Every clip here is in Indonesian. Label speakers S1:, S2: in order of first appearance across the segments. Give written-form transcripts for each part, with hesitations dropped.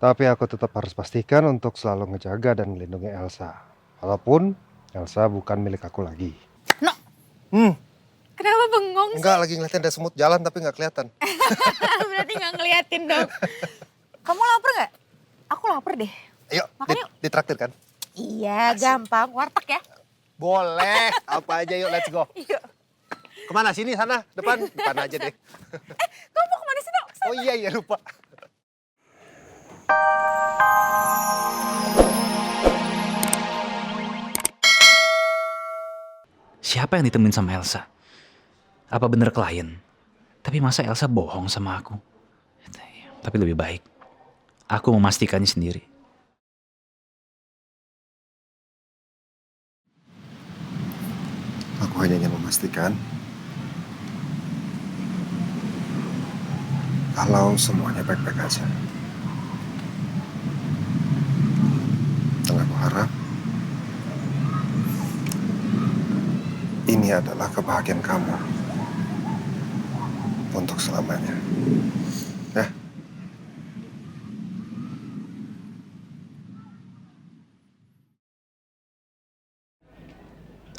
S1: Tapi aku tetap harus pastikan untuk selalu ngejaga dan melindungi Elsa. Walaupun Elsa bukan milik aku lagi.
S2: No,
S1: Hmm,
S2: kenapa bengong sih?
S1: enggak lagi ngeliatin ada semut jalan tapi nggak kelihatan.
S2: Berarti nggak ngeliatin dong. Kamu lapar nggak? Aku lapar deh.
S1: Ayo,
S2: Makan yuk.
S1: ditraktir kan?
S2: Iya, gampang. Warteg ya?
S1: Boleh, apa aja yuk, let's go.
S2: Iya.
S1: Kemana? Sini, sana, depan? Depan aja deh.
S2: Kamu mau kemana sih, Dok?
S1: Oh iya, lupa.
S3: Siapa yang ditemuin sama Elsa? Apa bener klien? Tapi masa Elsa bohong sama aku? Tapi lebih baik, aku memastikannya sendiri.
S1: Aku hanya ingin memastikan kalau semuanya baik-baik aja. Dan aku harap ini adalah kebahagiaan kamu untuk selamanya. Ya.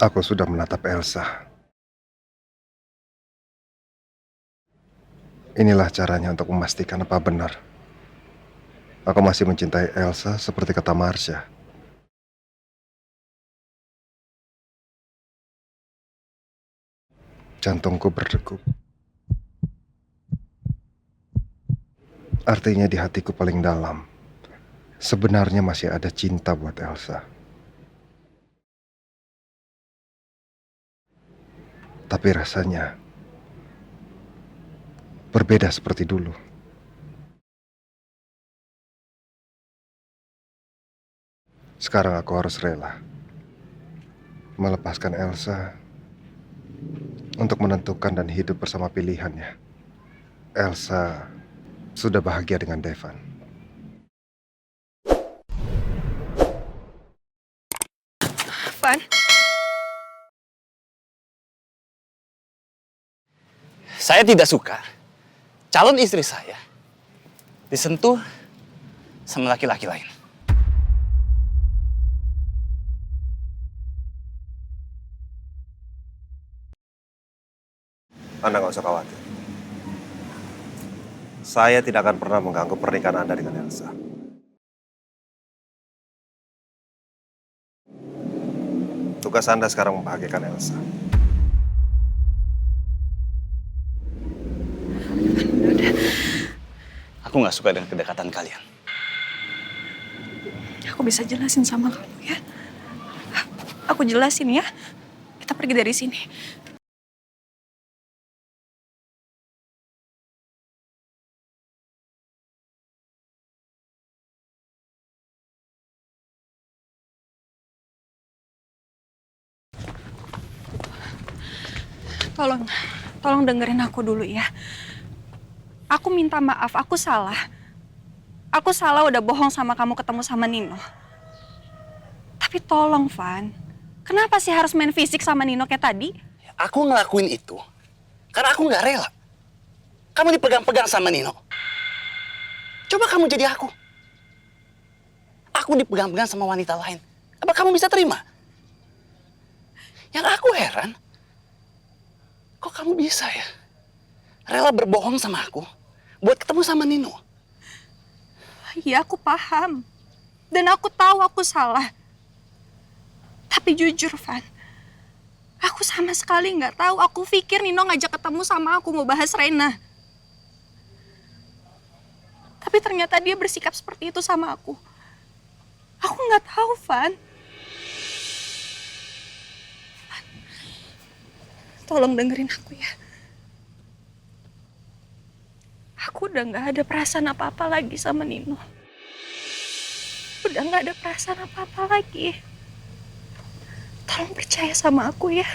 S1: Aku sudah menatap Elsa. Inilah caranya untuk memastikan apa benar aku masih mencintai Elsa seperti kata Marsha. Jantungku berdegup. Artinya di hatiku paling dalam, sebenarnya masih ada cinta buat Elsa. Tapi rasanya berbeda seperti dulu. Sekarang aku harus rela melepaskan Elsa untuk menentukan dan hidup bersama pilihannya. Elsa sudah bahagia dengan Devan.
S2: Van,
S3: Saya tidak suka calon istri saya disentuh sama laki-laki lain.
S1: Anda nggak usah khawatir. Saya tidak akan pernah mengganggu pernikahan Anda dengan Elsa. Tugas Anda sekarang membahagiakan Elsa.
S3: Aku nggak suka dengan kedekatan kalian.
S2: aku bisa jelasin sama kamu ya. Aku jelasin ya. Kita pergi dari sini. Tolong dengerin aku dulu ya. Aku minta maaf, aku salah. Aku salah udah bohong sama kamu ketemu sama Nino. Tapi tolong, Van. Kenapa sih harus main fisik sama Nino kayak tadi?
S3: Aku ngelakuin itu karena aku nggak rela. Kamu dipegang-pegang sama Nino. Coba kamu jadi aku. Aku dipegang-pegang sama wanita lain. Apa kamu bisa terima? Yang aku heran, kok kamu bisa ya rela berbohong sama aku buat ketemu sama Nino?
S2: Iya, aku paham. Dan aku tahu aku salah. Tapi jujur, Van. Aku sama sekali nggak tahu. Aku pikir Nino ngajak ketemu sama aku mau bahas Rena. Tapi ternyata dia bersikap seperti itu sama aku. Aku nggak tahu, Van. Tolong dengerin aku ya. Aku udah nggak ada perasaan apa-apa lagi sama Nino. Udah nggak ada perasaan apa-apa lagi. Tolong percaya sama aku ya.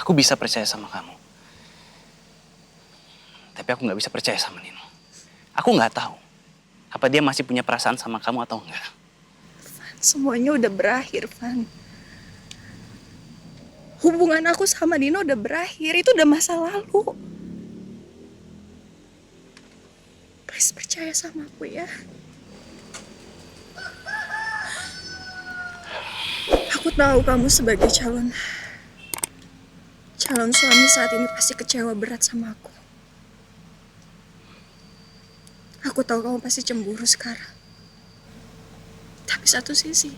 S3: Aku bisa percaya sama kamu. Tapi aku nggak bisa percaya sama Nino. Aku nggak tahu apa dia masih punya perasaan sama kamu atau enggak.
S2: Semuanya udah berakhir, Van. Hubungan aku sama Nino udah berakhir, itu udah masa lalu. Please percaya sama aku ya. Aku tahu kamu sebagai calon suami saat ini pasti kecewa berat sama aku. Aku tahu kamu pasti cemburu sekarang. Tapi satu sisi,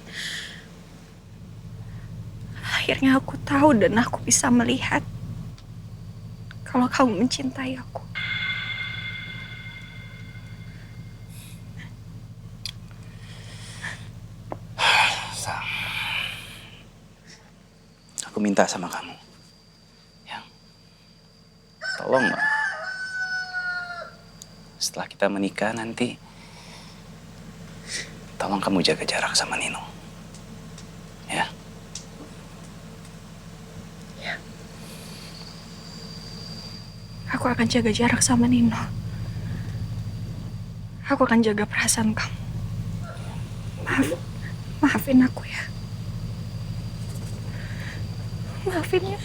S2: akhirnya aku tahu dan aku bisa melihat kalau kamu mencintai aku.
S3: Sa, aku minta sama kamu. Yang tolong dong. Setelah kita menikah nanti, tolong kamu jaga jarak sama Nino. Ya?
S2: Aku akan jaga jarak sama Nino. Aku akan jaga perasaan kamu. Maafin aku ya. Maafin ya.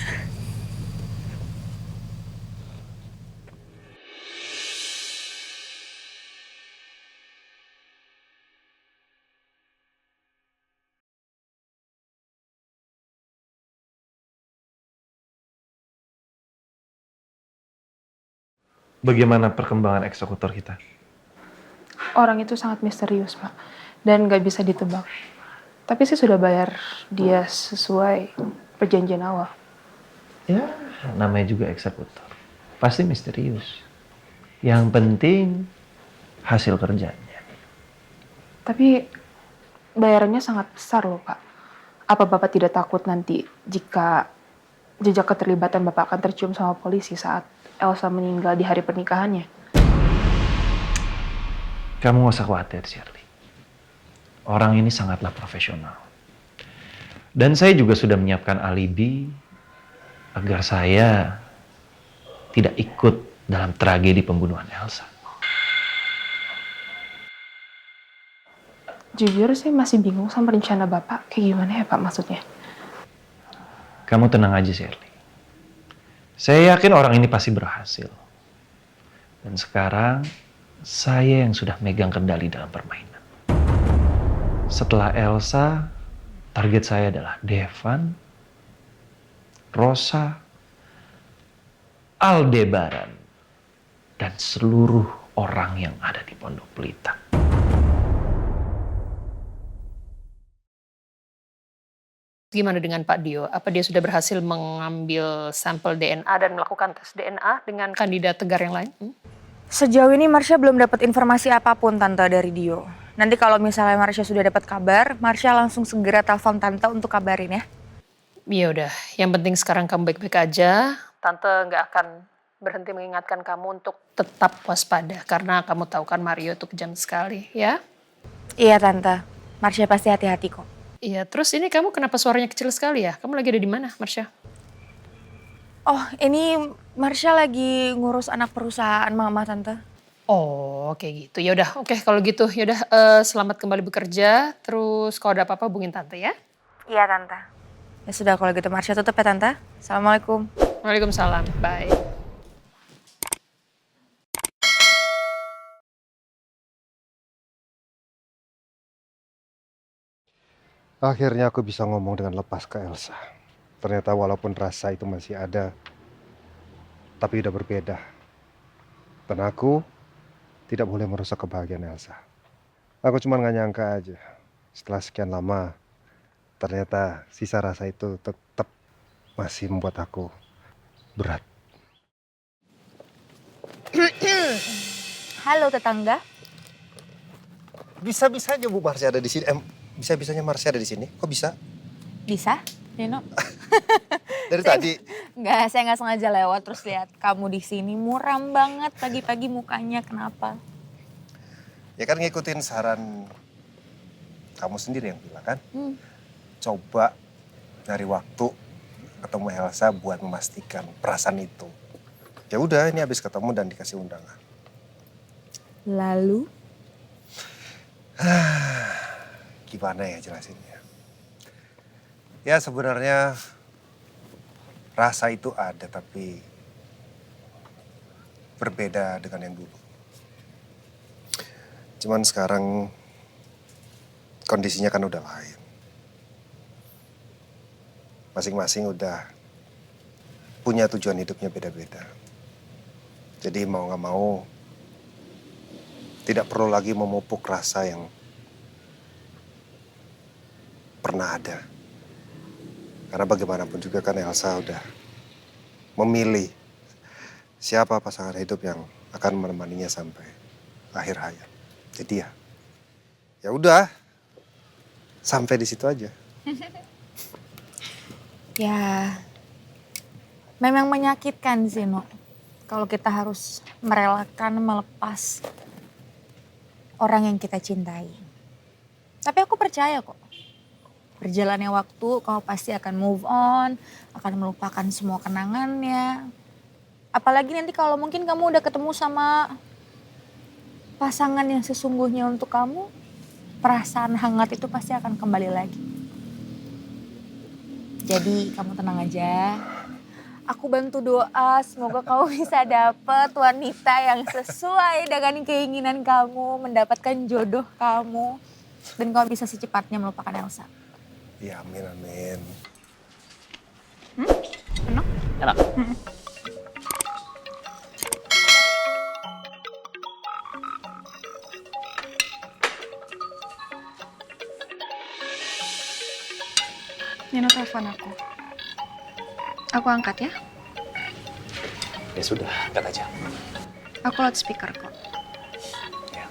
S4: Bagaimana perkembangan eksekutor kita?
S5: Orang itu sangat misterius, Pak. Dan nggak bisa ditebak. Tapi sih sudah bayar dia sesuai perjanjian awal.
S4: Ya, namanya juga eksekutor. Pasti misterius. Yang penting hasil kerjanya.
S5: Tapi bayarannya sangat besar loh, Pak. Apa Bapak tidak takut nanti jika jejak keterlibatan Bapak akan tercium sama polisi saat Elsa meninggal di hari pernikahannya?
S4: Kamu gak usah khawatir, Shirley. Orang ini sangatlah profesional. Dan saya juga sudah menyiapkan alibi agar saya tidak ikut dalam tragedi pembunuhan Elsa.
S5: Jujur sih masih bingung sama rencana Bapak. Kayak gimana ya, Pak, maksudnya?
S4: Kamu tenang aja, Shirley. Saya yakin orang ini pasti berhasil. Dan sekarang saya yang sudah megang kendali dalam permainan. Setelah Elsa, target saya adalah Devan, Rosa, Aldebaran, dan seluruh orang yang ada di Pondok Pelita.
S6: Gimana dengan Pak Dio? Apa dia sudah berhasil mengambil sampel DNA dan melakukan tes DNA dengan kandidat Tegar yang lain?
S7: Sejauh ini Marsha belum dapat informasi apapun Tante dari Dio. Nanti kalau misalnya Marsha sudah dapat kabar, Marsha langsung segera telepon Tante untuk kabarin ya.
S6: Ya udah, yang penting sekarang kamu baik-baik aja. Tante nggak akan berhenti mengingatkan kamu untuk tetap waspada karena kamu tahu kan Mario itu kejam sekali, ya?
S7: Iya Tante, Marsha pasti hati-hati kok.
S6: Iya, terus ini kamu kenapa suaranya kecil sekali ya? Kamu lagi ada di mana, Marsha?
S7: Oh ini Marsha lagi ngurus anak perusahaan Mama Tante.
S6: Oh, kayak gitu. Ya udah, oke kalau gitu. Ya udah, selamat kembali bekerja. Terus kalau ada apa-apa hubungin Tante ya.
S7: Iya Tante. Ya sudah kalau gitu Marsha tutup ya Tante. Assalamualaikum.
S6: Waalaikumsalam. Bye.
S1: Akhirnya aku bisa ngomong dengan lepas ke Elsa. Ternyata walaupun rasa itu masih ada, tapi udah berbeda. Dan aku tidak boleh merusak kebahagiaan Elsa. Aku cuma gak nyangka aja. Setelah sekian lama, ternyata sisa rasa itu tetap masih membuat aku berat.
S7: Halo tetangga.
S1: Bisa-bisanya Bu Marsha ada di sini. Bisa-bisanya Marsha ada di sini. Kok bisa?
S7: Bisa? Nino?
S1: Dari tadi.
S7: Enggak, saya nggak sengaja lewat terus lihat kamu di sini muram banget pagi-pagi mukanya. Kenapa?
S1: Ya kan ngikutin saran kamu sendiri yang bilang kan. Coba dari waktu ketemu Elsa buat memastikan perasaan itu. Ya udah, ini habis ketemu dan dikasih undangan.
S7: Lalu?
S1: Gimana ya jelasinnya? Ya sebenarnya rasa itu ada tapi berbeda dengan yang dulu. Cuman sekarang kondisinya kan udah lain. Masing-masing udah punya tujuan hidupnya beda-beda. Jadi mau nggak mau tidak perlu lagi memupuk rasa yang pernah ada. Karena bagaimanapun juga kan Elsa udah memilih siapa pasangan hidup yang akan menemaninya sampai akhir hayat. Jadi ya udah, sampai di situ aja.
S7: Ya, memang menyakitkan sih, No. Kalau kita harus merelakan melepas orang yang kita cintai. Tapi aku percaya kok. Berjalannya waktu, kamu pasti akan move on, akan melupakan semua kenangannya. Apalagi nanti kalau mungkin kamu udah ketemu sama pasangan yang sesungguhnya untuk kamu, perasaan hangat itu pasti akan kembali lagi. Jadi kamu tenang aja. Aku bantu doa, semoga kamu bisa dapet wanita yang sesuai dengan keinginan kamu, mendapatkan jodoh kamu, dan kamu bisa secepatnya melupakan Elsa.
S1: Ya amin, amin.
S7: Enak?
S3: Enak.
S2: Nino telepon aku. Aku angkat ya.
S3: Ya sudah, angkat aja.
S2: Aku loudspeaker kok.
S3: Ya.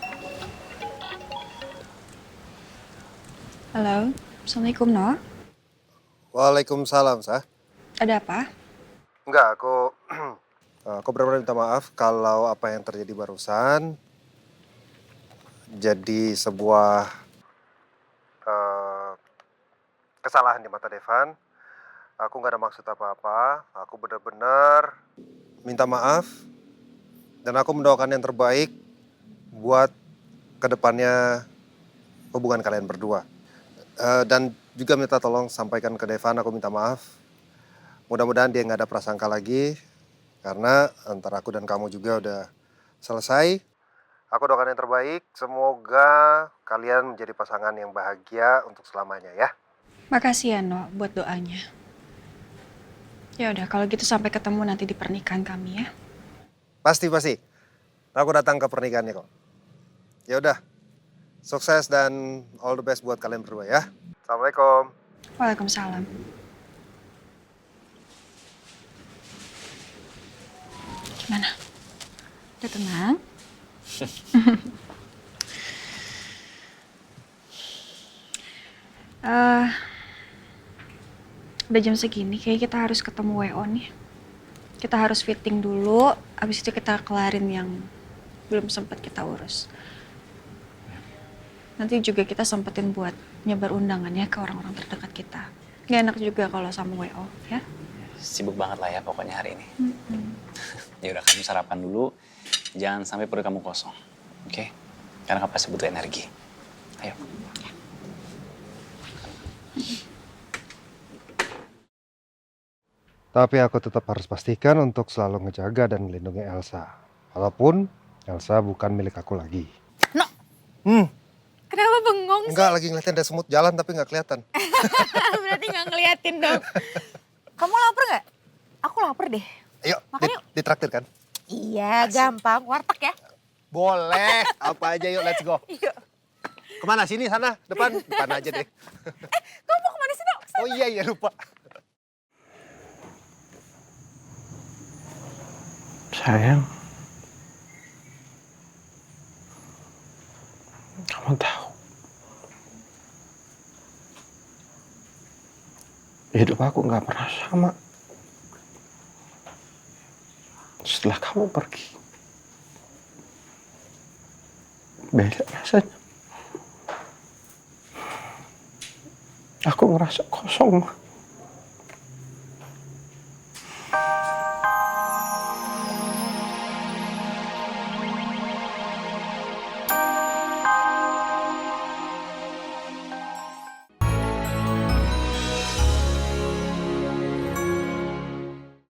S2: Halo, Assalamualaikum, No.
S1: Waalaikumsalam, Sah.
S2: Ada apa?
S1: Enggak, aku benar-benar minta maaf kalau apa yang terjadi barusan jadi sebuah kesalahan di mata Devan. Aku nggak ada maksud apa-apa. Aku benar-benar minta maaf dan aku mendoakan yang terbaik buat kedepannya hubungan kalian berdua. Dan juga minta tolong sampaikan ke Devan, aku minta maaf. Mudah-mudahan dia nggak ada prasangka lagi karena antara aku dan kamu juga udah selesai. Aku doakan yang terbaik. Semoga kalian menjadi pasangan yang bahagia untuk selamanya ya.
S2: Makasih ya, No, buat doanya. Ya udah, kalau gitu sampai ketemu nanti di pernikahan kami ya.
S1: Pasti. Aku datang ke pernikahannya kok. Ya udah. Sukses dan all the best buat kalian berdua ya. Assalamualaikum.
S2: Waalaikumsalam. Gimana? Udah tenang? Udah jam segini, kayak kita harus ketemu WO nih. Kita harus fitting dulu, abis itu kita kelarin yang belum sempat kita urus. Nanti juga kita sempetin buat nyebar undangannya ke orang-orang terdekat kita. Gak enak juga kalau sama WO, ya?
S3: Sibuk banget lah ya pokoknya hari ini. Ya udah, kamu sarapan dulu. Jangan sampai perut kamu kosong. Oke? Karena kamu pasti butuh energi. Ayo.
S1: Tapi aku tetap harus pastikan untuk selalu ngejaga dan melindungi Elsa. Walaupun Elsa bukan milik aku lagi.
S7: No, kenapa bengong sih?
S1: Enggak, lagi ngeliatin ada semut jalan tapi nggak kelihatan.
S7: Berarti nggak ngeliatin dong. Kamu lapar nggak? Aku lapar deh.
S1: Ayo,
S7: Makan yuk.
S1: ditraktir kan?
S7: Iya, gampang. Warteg ya?
S1: Boleh, apa aja yuk, let's go.
S7: Iya.
S1: Kemana? Sini, sana, depan aja deh.
S7: Kamu mau kemana sih, Dok?
S1: Oh iya, lupa.
S4: Sayang, kamu tahu, hidup aku nggak pernah sama setelah kamu pergi. Beda rasanya. Aku ngerasa kosong, Ma.